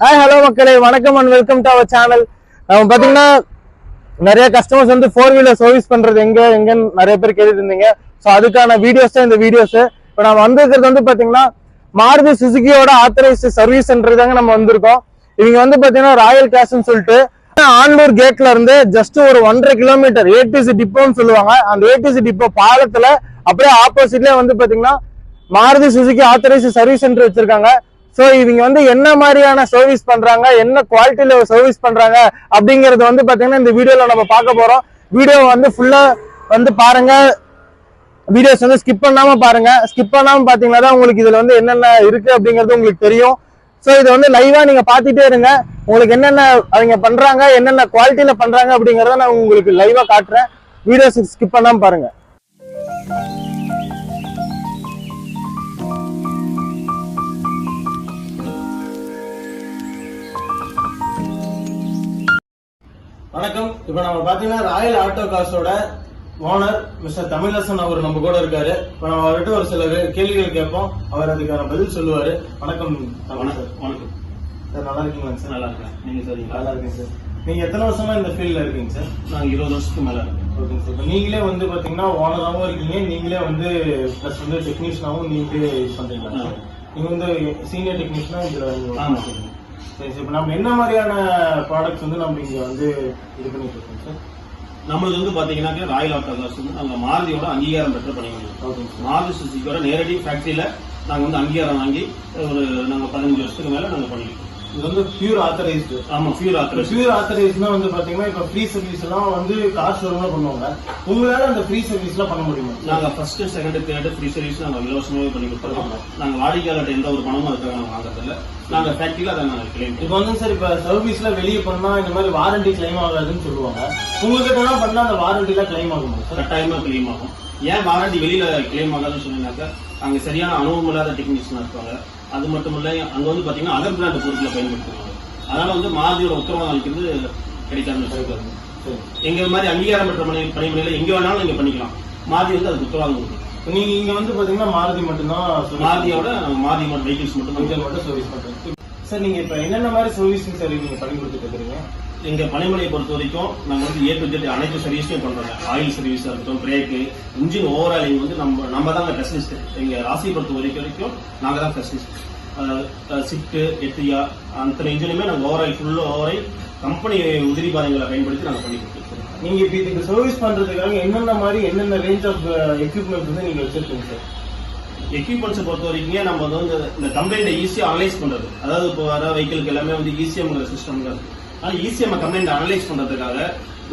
Hi hello மக்களே, வணக்கம் and welcome to our channel. நம்ம பாத்தீங்கன்னா நிறைய கஸ்டமர்ஸ் வந்து 4-வீலர் சர்வீஸ் பண்றது எங்கன்னு நிறைய பேர் கேட்டுட்டு இருந்தீங்க. ஸோ அதுக்கான வீடியோஸ் தான் இந்த வீடியோஸ். இப்போ நம்ம வந்திருக்கிறது வந்து பாத்தீங்கன்னா மாருதி சுசுகியோட ஆத்தரைஸ்டு சர்வீஸ் சென்டர் தாங்க நம்ம வந்திருக்கோம். இவங்க வந்து பாத்தீங்கன்னா ராயல் கிளாஸ்ன்னு சொல்லிட்டு ஆண்டூர் கேட்ல இருந்து ஜஸ்ட் ஒரு 1.5 கிலோமீட்டர் ஏடிசி டிப்போன்னு சொல்லுவாங்க. அந்த ஏடிசி டிப்போ பாலத்துல அப்படியே ஆப்போசிட்லயே வந்து பாத்தீங்கன்னா Maruti Suzuki authorised service centre வச்சிருக்காங்க. சோ இவங்க வந்து என்ன மாதிரியான சர்வீஸ் பண்றாங்க, என்ன குவாலிட்டியில சர்வீஸ் பண்றாங்க அப்படிங்கறது வந்து பாத்தீங்கன்னா இந்த வீடியோல நம்ம பார்க்க போறோம். வீடியோ வந்து ஃபுல்லா வந்து பாருங்க, வீடியோஸ் வந்து ஸ்கிப் பண்ணாம பாருங்க. ஸ்கிப் பண்ணாம பாத்தீங்கன்னா தான் உங்களுக்கு இதுல வந்து என்னென்ன இருக்கு அப்படிங்கிறது உங்களுக்கு தெரியும். சோ இதை வந்து லைவா நீங்க பாத்துட்டே இருங்க. உங்களுக்கு என்னென்ன அவங்க பண்றாங்க, என்னென்ன குவாலிட்டியில பண்றாங்க அப்படிங்கறத நான் உங்களுக்கு லைவா காட்டுறேன். வீடியோஸ் ஸ்கிப் பண்ணாம பாருங்க. வணக்கம். இப்ப நம்ம பாத்தீங்கன்னா ராயல் ஆட்டோ கார்ஸோட ஓனர் மிஸ்டர் தமிழரசன் அவர் நம்ம கூட இருக்காரு. இப்ப நம்ம அவர்கிட்ட ஒரு சில கேள்விகள் கேட்போம், அவர் அதுக்கான பதில் சொல்லுவாரு. வணக்கம். வணக்கம் சார், நல்லா இருக்கீங்களா சார்? நல்லா இருக்கேன். நீங்க சார்? நல்லா இருக்கேன் சார். நீங்க எத்தனை வருஷமா இந்த ஃபீல்ட்ல இருக்கீங்க சார்? நான் 20 வருஷத்துக்கு மேல இருக்கேன். Okay sir. இப்ப நீங்களே வந்து பாத்தீங்கன்னா ஓனராகவும் இருக்கீங்க, நீங்களே வந்து பிளஸ் வந்து டெக்னீஷியனாகவும் நீங்களே யூஸ் பண்றீங்களா? நீங்க வந்து சீனியர் டெக்னீஷியனா இதுல? ஆமா சார். சரி சார். இப்ப நம்ம என்ன மாதிரியான ப்ராடக்ட்ஸ் வந்து நம்ம இங்க வந்து இது பண்ணிட்டு இருக்கோம் சார்? நம்மளுக்கு வந்து பாத்தீங்கன்னா ராயல் ஆட்டோ கார்ஸ் வந்து நாங்க மாருதியோட அங்கீகாரம் பெற்ற பண்ணிக்கிறோம். மாருதி சுசுகியோட நேரடி ஃபேக்டரியில நாங்க வந்து அங்கீகாரம் வாங்கி நாங்க 15 வருஷத்துக்கு மேல நாங்க பண்ணிக்கிறோம். இது வந்து பியூர் ஆத்தரைஸ்டு. ஆமா, பியூர் ஆத்தரைஸ்டு. பியூர் ஆத்தரைஸ்ட்னா வந்து பாத்தீங்கன்னா இப்ப ஃப்ரீ சர்வீஸ் எல்லாம் வந்து கார் ஷோரூம்ல பண்ணுவாங்க. உங்களால அந்த ஃப்ரீ சர்வீஸ் எல்லாம் பண்ண முடியுமா? நாங்க first, second, third free service நாங்க இலவசமாவே பண்ணி கொடுத்துருக்கோம். நாங்க வாடிக்கையாளர்கிட்ட எந்த ஒரு பணமும் அதுக்காக நாங்க வாங்குறதில்ல. நாங்க ஃபேக்டரியில அதை நாங்க கிளைம். இப்போ வந்து சார், இப்ப சர்வீஸ்ல வெளியே பண்ணா இந்த மாதிரி வாரண்டி கிளைம் ஆகாதுன்னு சொல்லுவாங்க. உங்ககிட்ட எல்லாம் பண்ணா அந்த வாரண்டி எல்லாம் கிளைம் ஆகுமா? கட்டாயமா கிளைம் ஆகும். ஏன் வாரண்டி வெளியில கிளைம் ஆகாதுன்னு சொன்னீங்கன்னாக்கா, அங்க சரியான அனுபவம் இல்லாத டெக்னீஷியன் இருப்பாங்க. அது மட்டும் இல்ல, அங்க வந்து பாத்தீங்கன்னா அதர் பிராண்ட் பொருட்களை பயன்படுத்துவாங்க. அதனால வந்து மாருதியோட உத்தரவாதம் அளிக்கிறது கிடைக்காது. எங்க மாதிரி அங்கீகாரம் பெற்ற பணிமனையில எங்க வேணாலும் நீங்க பண்ணிக்கலாம். மாருதி வந்து அதுக்கு உத்தரவாதம் கொடுக்கும். நீங்க இங்க வந்து பாத்தீங்கன்னா மாருதி மட்டும்தான், மாருதியோட மாருதி மட்டும் வெஹிக்கிள்ஸ் மட்டும் சர்வீஸ் பண்றீங்க சார். நீங்க இப்ப என்னென்ன மாதிரி சர்வீசிங் சார் நீங்க பண்ணி கொடுத்துட்டு இருக்கீங்க? எங்க பணிமனையை பொறுத்த வரைக்கும் நாங்க வந்து A to Z அனைத்து சர்வீஸுமே பண்றோம். ஆயில் சர்வீஸா இருக்கட்டும், பிரேக்கு, இன்ஜின் ஓவராலிங் வந்து நம்ம தான் ஸ்பெஷலிஸ்ட். எங்க ராசியை பொறுத்த வரைக்கும் நாங்க தான் ஸ்பெஷலிஸ்ட். சிப்ட், எட்டியா அத்தனை இன்ஜினுமே நாங்க ஓவரால் ஃபுல்லா ஓவரால் கம்பெனி உதிரி பாதங்களை பயன்படுத்தி நாங்க பண்ணி கொடுத்துருக்கோம். நீங்க இப்ப இதுக்கு சர்வீஸ் பண்றதுக்காக என்னென்ன ரேஞ்ச் ஆஃப் எக்யூப்மெண்ட் வந்து நீங்க வச்சிருக்கீங்க சார்? எக்யூப்மெண்ட்ஸ் பொறுத்த வரைக்கும் நம்ம வந்து இந்த கம்ப்ளைண்ட் ஈஸியா அனலைஸ் பண்றது, அதாவது இப்போ வர வெஹிக்கிளுக்கு எல்லாமே வந்து இசிஎம் சிஸ்டம் இருக்கு. ஆனால் இசிஎம் கம்ப்ளைண்ட் அனலைஸ் பண்றதுக்காக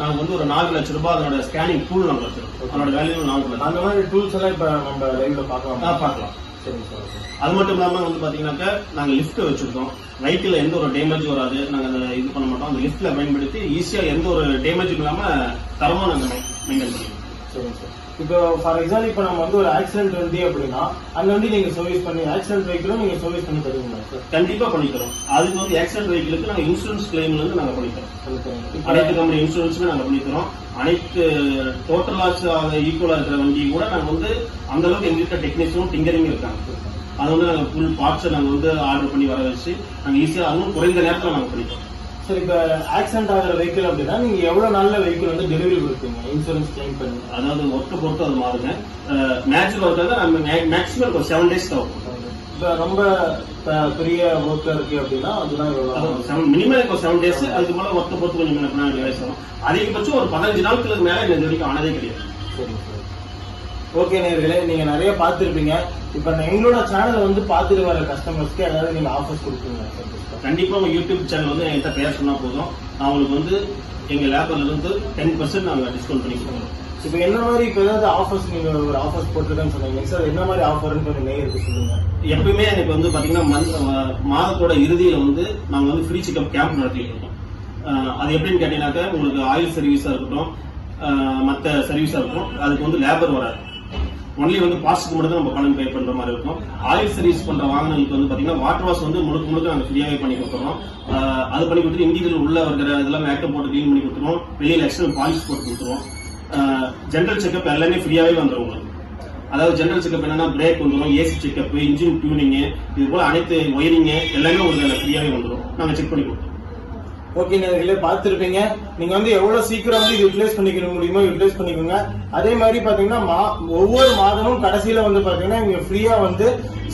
நாங்க வந்து ஒரு 4 லட்சம் ரூபாய் அதோட ஸ்கேனிங் டூல் நாங்க வச்சிருக்கோம். அதோட வேல்யூ 4 லட்சம். அந்த மாதிரி டூல்ஸ் எல்லாம் இப்ப நம்ம லைவ்ல பார்க்கலாம். சரி சார். அது மட்டும் இல்லாம வந்து பாத்தீங்கன்னாக்கா நாங்க லிப்ட் வச்சிருக்கோம். வெஹிக்கிள் எந்த ஒரு டேமேஜ் வராது, நாங்க இது பண்ண மாட்டோம். அந்த லிப்ட்ல பயன்படுத்தி ஈஸியா எந்த ஒரு டேமேஜும் இல்லாம தரமா நாங்க மெயின்டைன் பண்ணுவோம். சரி சார். இப்போ ஃபார் எக்ஸாம்பிள் இப்ப நம்ம வந்து ஒரு ஆக்சிடென்ட் வண்டி அப்படின்னா அந்த வண்டி நீங்க சர்வீஸ் பண்ணி ஆக்சிடென்ட் வெஹிக்கிளும் நீங்க சர்வீஸ் பண்ணி தருவீங்களா சார்? கண்டிப்பா பண்ணித்தரோம். அதுக்கு வந்து ஆக்சிடென்ட் வெஹிக்கிளுக்கு நாங்க இன்சூரன்ஸ் கிளைம்ல இருந்து நாங்க பண்ணித்தரோம். அனைத்து கம்பெனி இன்சூரன்ஸுமே நாங்க பண்ணித்தரோம். அனைத்து டோட்டல் லாஸ் ஈக்குவலா இருக்கிற வண்டி கூட நாங்க வந்து அந்த அளவுக்கு எங்கிட்ட டெக்னீஷியனும் டிங்கரிங் இருக்காங்க. அது வந்து நாங்க ஃபுல் பார்ட்ஸை நாங்க வந்து ஆர்டர் பண்ணி வர வச்சு நாங்க ஈஸியா அதுவும் குறைந்த நேரத்தில் நாங்க பண்ணித்தரோம். சரி. இப்ப ஆக்சிடென்ட் ஆகிற வெஹிக்கிள் அப்படின்னா நீங்க எவ்வளவு நாள்ல வெஹிக்கிள் வந்து டெலிவரி கொடுப்பீங்க இன்சூரன்ஸ் கிளைம் பண்ணி? அதாவது ஒர்க்கை பொறுத்து அது மாறுங்க. நேச்சுரல் ஒர்க்காக நம்ம மேக்ஸிமம் ஒரு 7 days ஆகும். இப்ப ரொம்ப பெரிய ஒர்க்கா இருக்கு அப்படின்னா அதுதான் மினிமம் ஒரு 7 days. அதுக்கு மேல ஒர்க்கை பொறுத்து கொஞ்சம் டிவைஸ் ஆகும். அதிகபட்சம் ஒரு 15 நாட்களுக்கு மேல இந்த வரைக்கும் ஆனதே கிடையாது. சரி சார். ஓகே நேயர்களே, நீங்க நிறைய பார்த்திருப்பீங்க. இப்ப எங்களோட சேனல் வந்து பார்த்துட்டு வர கஸ்டமர்ஸ்க்கு ஏதாவது நீங்க ஆஃபர்ஸ் கொடுப்பீங்களா சார்? கண்டிப்பா உங்க யூடியூப் சேனல் வந்து என்கிட்ட பேர் சொன்னா போதும், அவங்களுக்கு வந்து எங்க லேபர்ல இருந்து 10% நாங்க டிஸ்கவுண்ட் பண்ணி கொடுக்குறோம். இப்ப என்ன மாதிரி இப்ப ஏதாவது ஆஃபர்ஸ் நீங்க ஒரு ஆஃபர்ஸ் போட்டுருக்கேன்னு சொன்னீங்க சார், என்ன மாதிரி ஆஃபர்னு கொஞ்சம் நேயருக்கு சொல்லுங்க. எப்பயுமே எனக்கு வந்து பாத்தீங்கன்னா மாதத்தோட இறுதியில வந்து நாங்க வந்து ஃப்ரீ செக்அப் கேம்ப் நடத்திட்டு இருக்கோம். அது எப்படின்னு கேட்டீங்கன்னாக்கா, உங்களுக்கு ஆயில் சர்வீஸா இருக்கட்டும், மற்ற சர்வீஸா இருக்கட்டும், அதுக்கு வந்து லேபர் வராது. ஒன்லி வந்து பாஸ்க்கு மட்டும் தான் நம்ம பணம் பே பண்ற மாதிரி இருக்கும். ஆயில் சர்வீஸ் பண்ற வாகனங்களுக்கு வந்து பாத்தீங்கன்னா வாட்டர் வாஷ் வந்து முழுக்க நாங்க ஃப்ரீயாவே பண்ணி கொடுத்துறோம். அது பண்ணி கொடுத்துட்டு இன்டீரியல் உள்ள இருக்கிற இதெல்லாம் மேக்கப் போட்டு கிளீன் பண்ணி கொடுத்துருவோம். வெளியில எக்ஸ்டர்னல் பாலிஷ் போட்டு கொடுத்துருவோம். ஜென்ரல் செக்அப் எல்லாமே ஃப்ரீயாவே வந்துடும் உங்களுக்கு. அதாவது ஜெனரல் செக்அப் என்னன்னா பிரேக் வந்துடும், ஏசி செக்அப், இன்ஜின் டியூனிங், இது போல அனைத்து ஒயரிங் எல்லாமே உங்களுக்கு ஃப்ரீயாவே வந்துடும். நாங்க செக் பண்ணி கொடுப்போம். ஓகே, நீங்களே பார்த்துருப்பீங்க. நீங்க வந்து எவ்வளவு சீக்கிரம் வந்து யூட்டிலைஸ் பண்ணிக்க முடியுமோ யூட்டிலைஸ் பண்ணிக்கோங்க. அதே மாதிரி பாத்தீங்கன்னா ஒவ்வொரு மாதமும் கடைசியில வந்து பாத்தீங்கன்னா இங்க ஃப்ரீயா வந்து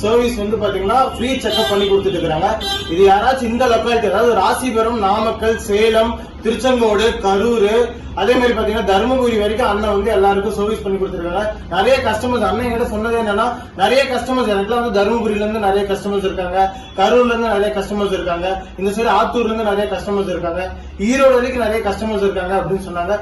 சர்வீஸ் வந்து பாத்தீங்கன்னா ஃப்ரீ செக்அப் பண்ணி கொடுத்துட்டு இருக்காங்க. இது யாராச்சும் இந்த லொக்காலிட்டி, அதாவது ராசிபுரம், நாமக்கல், சேலம், திருச்செங்கோடு, கரூர், அதே மாதிரி பாத்தீங்கன்னா தருமபுரி வரைக்கும் அண்ணன் வந்து எல்லாருக்கும் சர்வீஸ் பண்ணி கொடுத்துருக்காங்க. நிறைய கஸ்டமர்ஸ் அண்ணன் என்கிட்ட சொன்னது என்னன்னா, நிறைய கஸ்டமர்ஸ் எனக்குலாம் வந்து தருமபுரியில இருந்து நிறைய கஸ்டமர்ஸ் இருக்காங்க, கரூர்ல இருந்து நிறைய கஸ்டமர்ஸ் இருக்காங்க, இந்த சைடு ஆத்தூர்ல இருந்து நிறைய கஸ்டமர்ஸ் இருக்காங்க, ஈரோடு வரைக்கும் நிறைய கஸ்டமர்ஸ் இருக்காங்க அப்படின்னு சொன்னாங்க.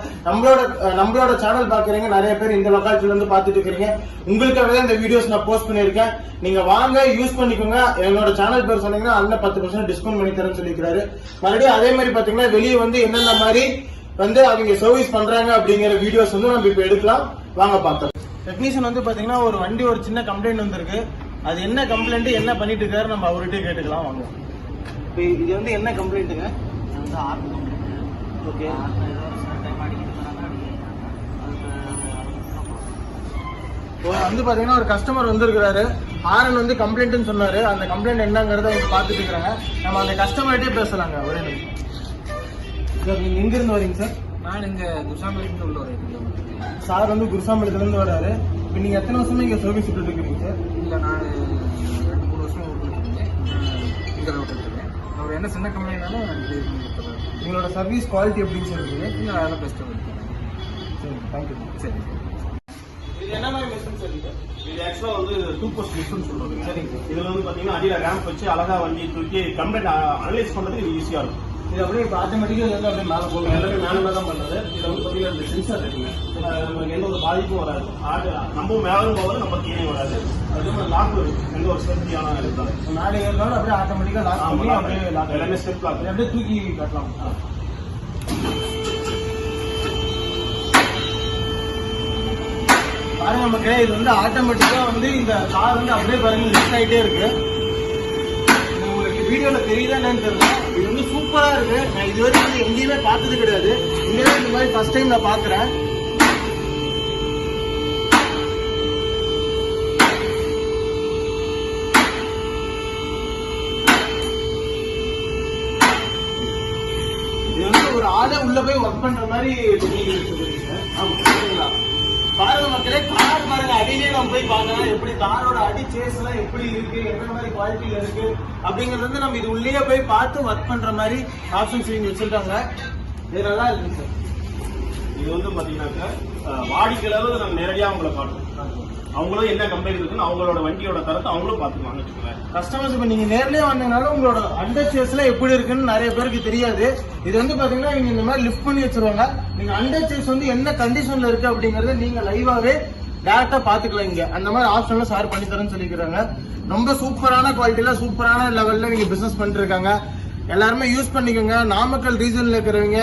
நம்மளோட சேனல் பாக்குறீங்க, நிறைய பேர் இந்த லொக்காலிட்டில இருந்து பாத்துட்டு இருக்கீங்க. உங்களுக்காக இந்த வீடியோஸ் நான் போஸ்ட் பண்ணிருக்கேன். நீங்க வாங்க, யூஸ் பண்ணிக்கோங்க. என்னோட சேனல் பேர் சொன்னீங்கன்னா அண்ணன் 10% டிஸ்கவுண்ட் பண்ணி தரேன்னு சொல்லிக்கிறாரு. மறுபடியும் அதே மாதிரி பாத்தீங்கன்னா வெளியே வந்து என்னென்ன மாதிரி வந்து அவங்க சர்வீஸ் பண்றாங்க அப்படிங்கிற வீடியோஸ் வந்து நம்ம இப்ப எடுக்கலாம். வாங்க பார்த்தோம். டெக்னீஷியன் வந்து பாத்தீங்கன்னா ஒரு வண்டி ஒரு சின்ன கம்ப்ளைண்ட் வந்திருக்கு. அது என்ன கம்ப்ளைண்ட், என்ன பண்ணிட்டு இருக்காரு நம்ம அவர்கிட்ட கேட்டுக்கலாம். வாங்க. இது வந்து என்ன கம்ப்ளைண்ட்டுங்க? ஓகே, வந்து பாத்தீங்கன்னா ஒரு கஸ்டமர் வந்திருக்கிறாரு. ஆரன் வந்து கம்ப்ளைண்ட்னு சொன்னாரு. அந்த கம்ப்ளைண்ட் என்னங்கறத அவங்க பாத்துட்டு இருக்காங்க. நம்ம அந்த கஸ்டமர்கிட்டே பேசலாங்க. ஒரே நிமிஷம் சார். நீங்க எங்க இருந்து வரீங்க சார்? நான் இங்க குருசாமிலிருந்து உள்ள வரேன். சார் வந்து குருசாமிலத்துல இருந்து வராரு. இப்ப நீங்க எத்தனை வருஷமா இங்க சர்வீஸ் விட்டு இருக்கீங்க சார்? இல்ல, நான் 2-3 வருஷமா விட்டுருக்கேன். இங்க விட்டுருக்கேன். அவர் என்ன சின்ன கம்பெனினாலும் உங்களோட சர்வீஸ் குவாலிட்டி எப்படின்னு சொல்றீங்க? இன்னும் அதெல்லாம் பெஸ்ட்டாக இருக்கு. சரி, தேங்க்யூ. சரி, இது என்ன மாதிரி மிஷின் சொல்லுங்க? இது ஆக்சுவலா வந்து 2 போஸ்ட் மிஷின் சொல்றோம். சரிங்க சார். இதுல வந்து பாத்தீங்கன்னா அடியில ரேம்ப் வச்சு அழகா வண்டி தூக்கி கம்ப்ளைண்ட் அனலைஸ் பண்றதுக்கு ஈஸியா இருக்கும். இது அப்படியே இப்போ ஆட்டோமேட்டிக்கா வந்து அப்படியே மேலே போகும். எல்லாமே மேனுவலா தான் பண்றது. இதுல வந்து பாத்தீங்கன்னா இந்த சென்சார் இருக்குங்க, நமக்கு எந்த ஒரு பாதிப்பும் வராது. நம்ம மேலும் போவது நம்ம கீழே வராது. அதே மாதிரி லாக் எந்த ஒரு சேஃப்டியான இருக்காது. மேலே ஏறினாலும் அப்படியே ஆட்டோமேட்டிக்கா லாக் பண்ணி அப்படியே லாக் எல்லாமே ஸ்டெப் லாக் அப்படியே தூக்கி கட்டலாம். பாருங்க மக்களே, இது வந்து ஆட்டோமேட்டிக்கா வந்து இந்த கார் வந்து அப்படியே பாருங்க லிஃப்ட் ஆகிட்டே இருக்கு. உங்களுக்கு வீடியோல தெரியுதா என்னன்னு தெரியல. இது வந்து சூப்பரா இருக்கு. நான் இது வரைக்கும் வந்து எங்கேயுமே பார்த்தது கிடையாது. இங்கே இந்த மாதிரி ஃபர்ஸ்ட் டைம் நான் பாக்குறேன். இது வந்து ஒரு ஆளே உள்ள போய் ஒர்க் பண்ற மாதிரி பாருங்க மக்களே. கார் பாருங்க, அடியிலே நம்ம போய் பார்க்கலாம். எப்படி காரோட அடி சேஸ் எல்லாம் எப்படி இருக்கு, என்ன மாதிரி குவாலிட்டியில இருக்கு அப்படிங்கறது வந்து நம்ம இது உள்ளே போய் பார்த்து ஒர்க் பண்ற மாதிரி ஆப்ஷன்ஸ் இங்க வச்சிருக்காங்க. இது நல்லா இருக்கு சார். இது வந்து பாத்தீங்கன்னாக்கா வாடிக்கையாளர் நாங்க நேரடியா அவங்களை காட்டுவோம். அவங்களும் என்ன கம்பெனி இருக்குன்னு அவங்களோட வண்டியோட தரத்தை அவங்களும் பாத்துக்குவாங்க. கஸ்டமர்ஸ் இப்ப நீங்க நேர்லயே வந்தீங்கனாலும் உங்களோட அண்டர் சேஸ்ல எப்படி இருக்குன்னு நிறைய பேருக்கு தெரியாது. இது வந்து பாத்தீங்கன்னா நீங்க இந்த மாதிரி லிஃப்ட் பண்ணி வச்சிருவாங்க. நீங்க அண்டர் சேஸ் வந்து என்ன கண்டிஷன்ல இருக்கு அப்படிங்கறத நீங்க லைவாவே டேரக்டா பாத்துக்கலாம். இங்க அந்த மாதிரி ஆப்ஷன்ல சார் பண்ணி தரேன்னு சொல்லிக்கிறாங்க. ரொம்ப சூப்பரான குவாலிட்டியில சூப்பரான லெவல்ல நீங்க பிசினஸ் பண்ணிட்டு இருக்காங்க. எல்லாருமே யூஸ் பண்ணிக்கோங்க. நாமக்கல் ரீஜன்ல இருக்கிறவங்க,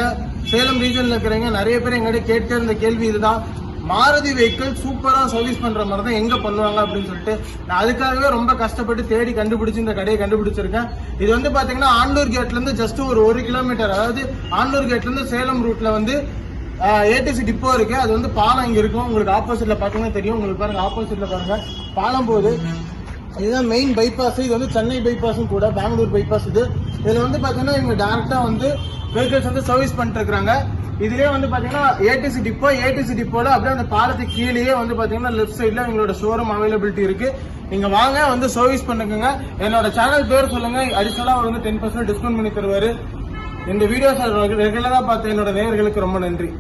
சேலம் ரீஜன்ல இருக்கிறவங்க நிறைய பேர் எங்கிட்ட கேட்டு இருந்த கேள்வி இதுதான். மாருதி வெஹிக்கிள் சூப்பரா சர்வீஸ் பண்ற மாதிரி தான் எங்க பண்ணுவாங்க அப்படின்னு சொல்லிட்டு நான் அதுக்காகவே ரொம்ப கஷ்டப்பட்டு தேடி கண்டுபிடிச்சு இந்த கடையை கண்டுபிடிச்சிருக்கேன். இது வந்து பாத்தீங்கன்னா ஆண்டூர் கேட்ல இருந்து ஜஸ்ட் ஒரு 1 கிலோமீட்டர், அதாவது ஆண்டூர் கேட்ல இருந்து சேலம் ரூட்ல வந்து ஏடிசி டிப்போ இருக்கு. அது வந்து பாலம் இங்க இருக்கும். உங்களுக்கு ஆப்போசிட்ல பாத்தீங்கன்னா தெரியும். உங்களுக்கு பாருங்க, ஆப்போசிட்ல பாருங்க பாலம் போகுது. இதுதான் மெயின் பைபாஸ். இது வந்து சென்னை பைபாஸும் கூட, பெங்களூர் பைபாஸ். இதுல வந்து பாத்தீங்கன்னா இவங்க டைரக்டா வந்து வெஹிக்கிள்ஸ் வந்து சர்வீஸ் பண்ணிட்டு இருக்காங்க. இதுலயே வந்து பாத்தீங்கன்னா ஏடிசி டிப்போல அப்படியே அந்த பாலத்துக்கு கீழேயே வந்து பாத்தீங்கன்னா லெஃப்ட் சைட்ல எங்களோட ஷோரூம் அவைலபிலிட்டி இருக்கு. நீங்க வாங்க, வந்து சர்வீஸ் பண்ணுங்க. என்னோட சேனல் பேர் சொல்லுங்க. அடிஷனலா அவர் வந்து 10% டிஸ்கவுண்ட் பண்ணி தருவாரு. இந்த வீடியோஸ் ரெகுலரா பார்த்த என்னோட நேயர்களுக்கு ரொம்ப நன்றி.